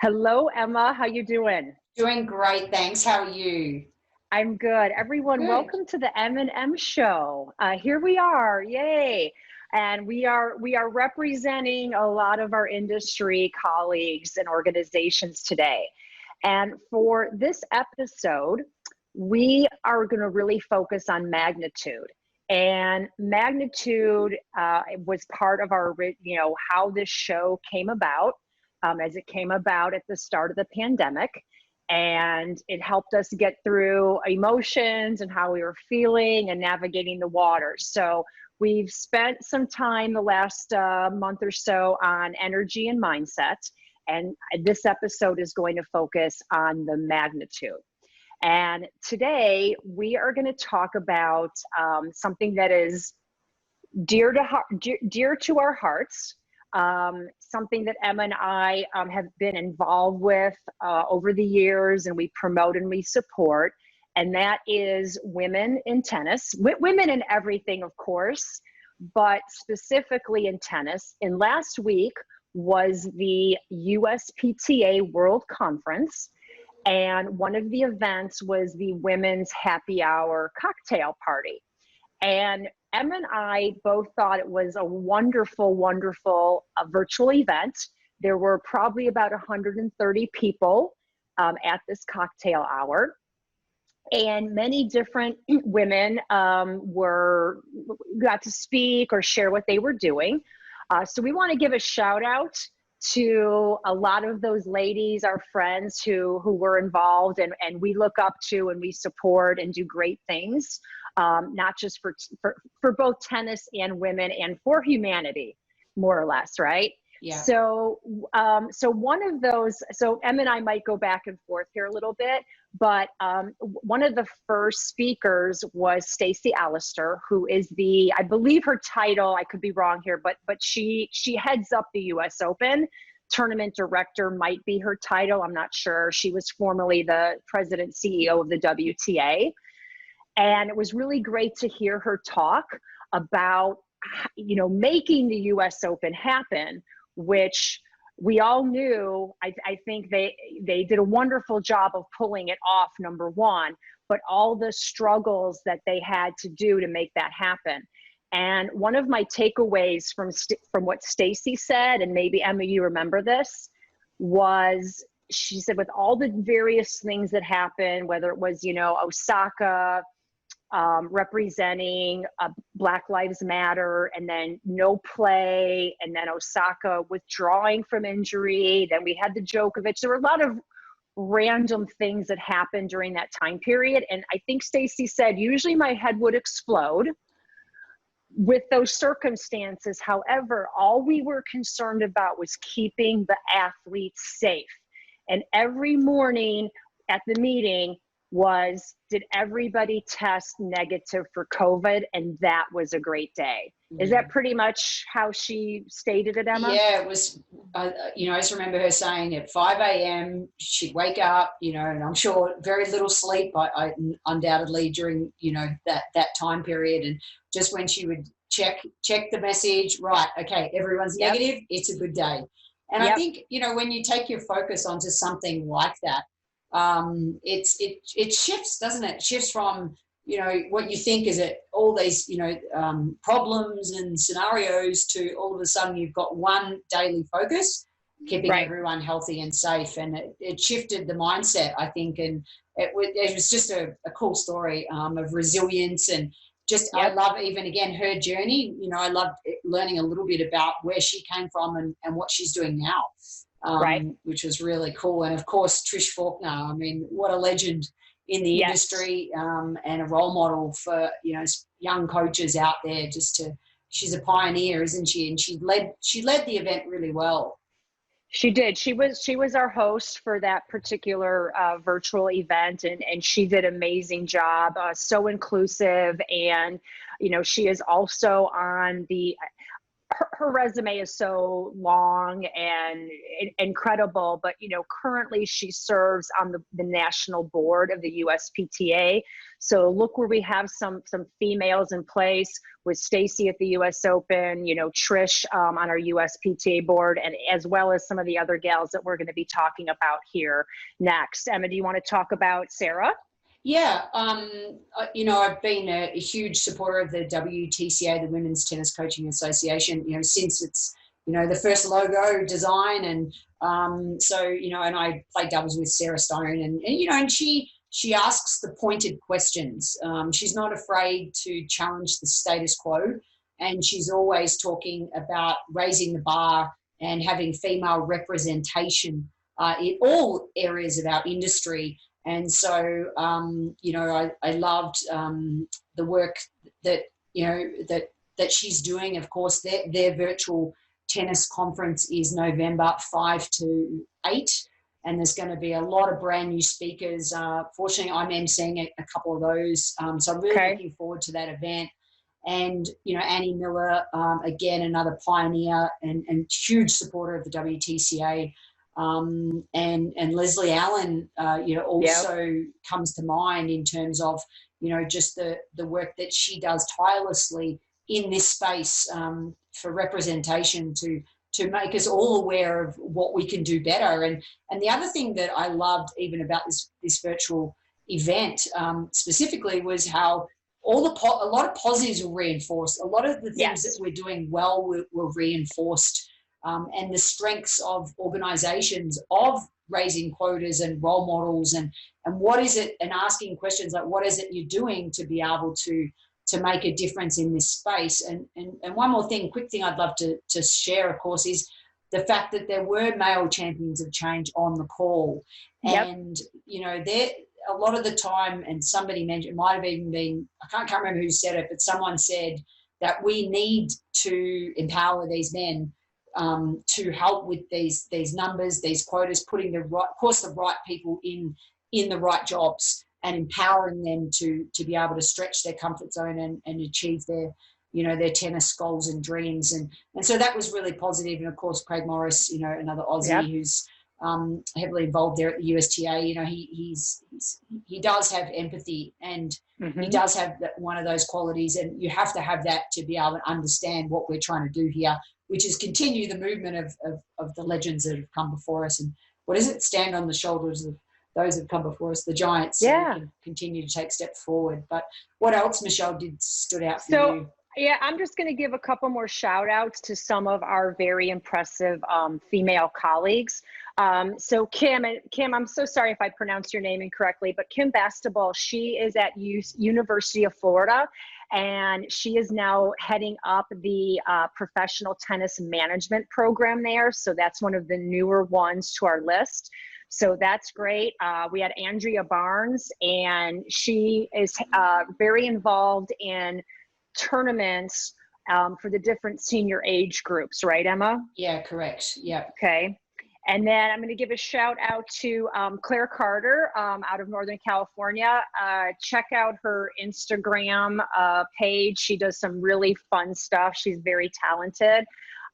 Hello, Emma. How you doing? Doing great, thanks. How are you? I'm good. Everyone, Good. welcome to the M&M show. Here we are. Yay. And we are representing a lot of our industry colleagues and organizations today. And for this episode, we are going to really focus on magnitude. And magnitude was part of our, how this show came about, as it came about at the start of the pandemic. And it helped us get through emotions and how we were feeling and navigating the waters. So we've spent some time the last month or so on energy and mindset. And this episode is going to focus on the magnitude. And today we are going to talk about something that is dear to our hearts, something that Emma and I have been involved with over the years, and we promote and we support, and that is women in tennis, women in everything, of course, but specifically in tennis. And last week was the USPTA World Conference. And one of the events was the Women's Happy Hour cocktail party. And Em and I both thought it was a wonderful, wonderful virtual event. There were probably about 130 people at this cocktail hour. And many different women got to speak or share what they were doing. So we want to give a shout out to a lot of those ladies, our friends who were involved, and we look up to and we support and do great things, not just for both tennis and women and for humanity, more or less, right? Yeah. So one of those, so Em and I might go back and forth here a little bit, but one of the first speakers was Stacey Alister, who is I believe her title, I could be wrong here, but she heads up the US Open. Tournament director might be her title, I'm not sure. She was formerly the president CEO of the WTA. And it was really great to hear her talk about, making the US Open happen, which we all knew. I think they did a wonderful job of pulling it off, number one, but all the struggles that they had to do to make that happen. And one of my takeaways from what Stacey said, and maybe Emma, you remember this, was she said with all the various things that happened, whether it was, Osaka, representing Black Lives Matter, and then no play, and then Osaka withdrawing from injury. Then we had the Djokovic. There were a lot of random things that happened during that time period. And I think Stacey said, usually my head would explode with those circumstances. However, all we were concerned about was keeping the athletes safe. And every morning at the meeting was, did everybody test negative for COVID? And that was a great day. Is that pretty much how she stated it, Emma? Yeah, it was, I just remember her saying at 5 a.m. she'd wake up, and I'm sure very little sleep, I undoubtedly during, that time period. And just when she would check the message, right, okay, everyone's negative, it's a good day. And I think, when you take your focus onto something like that, it shifts, doesn't it? It shifts from, what you think is all these, problems and scenarios to all of a sudden you've got one daily focus, keeping everyone healthy and safe. And it shifted the mindset, I think. And it was just a cool story of resilience. And just, I love even again, her journey. I loved learning a little bit about where she came from and what she's doing now. Which was really cool. And of course, Trish Faulkner, I mean, what a legend in the industry, and a role model for, young coaches out there. She's a pioneer, isn't she? And she led the event really well. She did. She was our host for that particular virtual event, and she did an amazing job, so inclusive. And, she is also on her resume is so long and incredible, but currently she serves on the national board of the USPTA. So look where we have some females in place, with Stacy at the US Open, Trish on our USPTA board, and as well as some of the other gals that we're going to be talking about here next. Emma, do you want to talk about Sarah? Yeah, I've been a huge supporter of the WTCA, the Women's Tennis Coaching Association, since it's, the first logo design. And and I play doubles with Sarah Stone, and she asks the pointed questions. She's not afraid to challenge the status quo, and she's always talking about raising the bar and having female representation in all areas of our industry. And so, I loved the work that she's doing. Of course, their virtual tennis conference is November 5 to 8, and there's going to be a lot of brand new speakers. Fortunately, I'm emceeing a couple of those, so I'm really looking forward to that event. And Annie Miller, again, another pioneer and huge supporter of the WTCA. And Leslie Allen, also comes to mind in terms of, just the work that she does tirelessly in this space for representation to make us all aware of what we can do better. And the other thing that I loved even about this virtual event specifically was how a lot of positives were reinforced. A lot of the things that we're doing well were reinforced. And the strengths of organizations of raising quotas and role models and what is it, and asking questions like, what is it you're doing to be able to make a difference in this space? And one more quick thing I'd love to share, of course, is the fact that there were male champions of change on the call. And, a lot of the time, and somebody mentioned, it might have even been, I can't remember who said it, but someone said that we need to empower these men to help with these numbers, these quotas, putting the right people in the right jobs and empowering them to be able to stretch their comfort zone and achieve their tennis goals and dreams. And so that was really positive. And of course, Craig Morris, another Aussie who's heavily involved there at the USTA, he does have empathy, and he does have one of those qualities, and you have to have that to be able to understand what we're trying to do here, which is continue the movement of the legends that have come before us. And what is it? Stand on the shoulders of those that have come before us, the giants. Yeah. So we can continue to take steps forward. But what else, Michelle, stood out for you? Yeah, I'm just going to give a couple more shout outs to some of our very impressive female colleagues. So Kim, I'm so sorry if I pronounced your name incorrectly, but Kim Bastable, she is at University of Florida, and she is now heading up the professional tennis management program there. So that's one of the newer ones to our list. So that's great. We had Andrea Barnes, and she is very involved in tournaments for the different senior age groups, right, Emma? Yeah, correct. Yeah. Okay. And then I'm going to give a shout out to Claire Carter out of Northern California. Check out her Instagram page. She does some really fun stuff. She's very talented.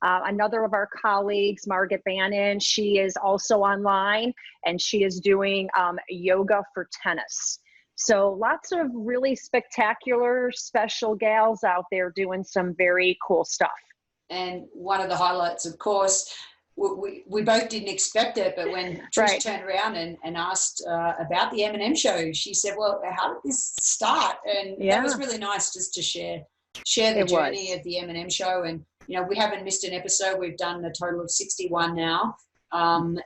Another of our colleagues, Margaret Bannon, she is also online, and she is doing yoga for tennis. So lots of really spectacular, special gals out there doing some very cool stuff. And one of the highlights, of course, we both didn't expect it, but when Trish turned around and asked about the M&M show, she said, well, how did this start? And that was really nice, just to share the journey of the M&M show. And, we haven't missed an episode. We've done a total of 61 now. And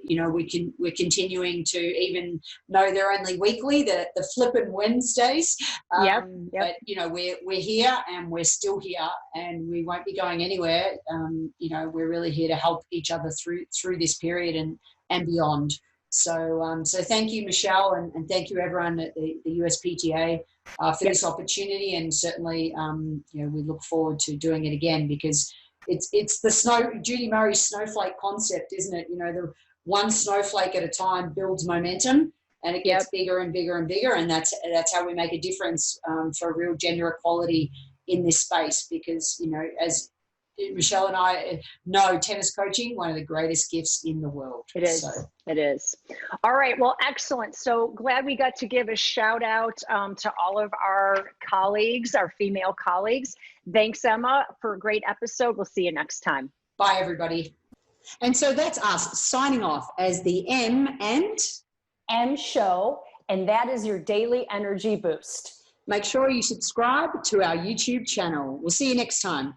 we're continuing to, even though they're only weekly, the flippin' Wednesdays. But we're here, and we're still here, and we won't be going anywhere. We're really here to help each other through this period and beyond. So thank you, Michelle, and thank you everyone at the USPTA for this opportunity. And certainly, we look forward to doing it again, because it's the Judy Murray snowflake concept, isn't it? The one snowflake at a time builds momentum, and it gets bigger and bigger and bigger. And that's how we make a difference for real gender equality in this space. Because, Michelle and I know tennis coaching, one of the greatest gifts in the world. It is. So. It is. All right. Well, excellent. So glad we got to give a shout out to all of our colleagues, our female colleagues. Thanks, Emma, for a great episode. We'll see you next time. Bye, everybody. And so that's us signing off as the M Show, and that is your daily energy boost. Make sure you subscribe to our YouTube channel. We'll see you next time.